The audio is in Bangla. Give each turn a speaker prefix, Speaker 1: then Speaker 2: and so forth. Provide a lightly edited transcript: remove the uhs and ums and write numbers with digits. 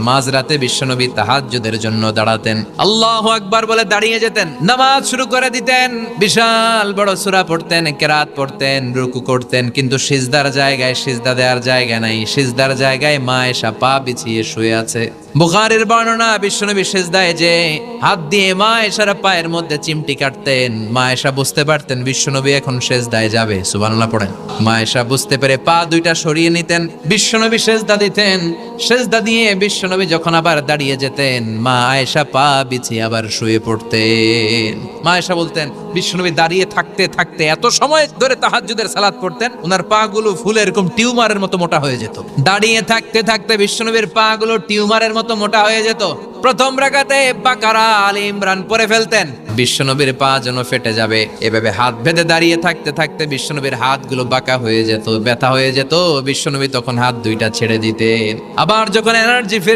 Speaker 1: মাঝরাতে বিশ্বনবী তাহাজ্জুদের জন্য দাঁড়াতেন, আল্লাহু আকবার বলে দাঁড়িয়ে যেতেন, নামাজ শুরু করে দিতেন, বিশাল বড় সূরা পড়তেন, কেরাত পড়তেন, রুকু করতেন, কিন্তু সিজদার জায়গায় সিজদা দেওয়ার জায়গা নাই। সিজদার জায়গায় মা আয়েশা পা বিছিয়ে শুয়ে আছে। বুখারীর বর্ণনা, বিশ্বনবী সিজদায় যে হাত দিয়ে মা আয়েশার পায়ের মধ্যে চিমটি কাটতেন, মা আয়েশা বুঝতে পারতেন বিশ্বনবী এখন সিজদায় যাবে। সুবহানাল্লাহ পড়েন। মা আয়েশা বুঝতে পেরে পা দুইটা সরিয়ে নিতেন, বিশ্বনবী সিজদা দিতেন। সিজদা দিয়ে বিশ্বনবী যখন আবার দাঁড়িয়ে যেতেন, মা আয়েশা পা বিছিয়ে আবার শুয়ে পড়তেন। মা আয়েশা বলতেন বিশ্বনবী দাঁড়িয়ে থাকতে থাকতে এত সময় ধরে তাহাজ্জুদের সালাত পড়তেন, ওনার পা গুলো ফুলে এরকম টিউমারের মতো মোটা হয়ে যেত। দাঁড়িয়ে থাকতে থাকতে বিশ্বনবীর পা গুলো টিউমারের মতো মোটা হয়ে যেত। প্রথম রাকাতে বাকারা, আলে ইমরান পড়ে ফেলতেন, বিশ্বনবীর পা যেন ফেটে যাবে। এভাবে হাত বেঁধে দাঁড়িয়ে থাকতে থাকতে বিশ্বনবীর হাতগুলো বাঁকা হয়ে যেত, ব্যথা হয়ে যেত। বিশ্বনবী তখন হাত দুইটা ছেড়ে দিতেন। আবার যখন এনার্জি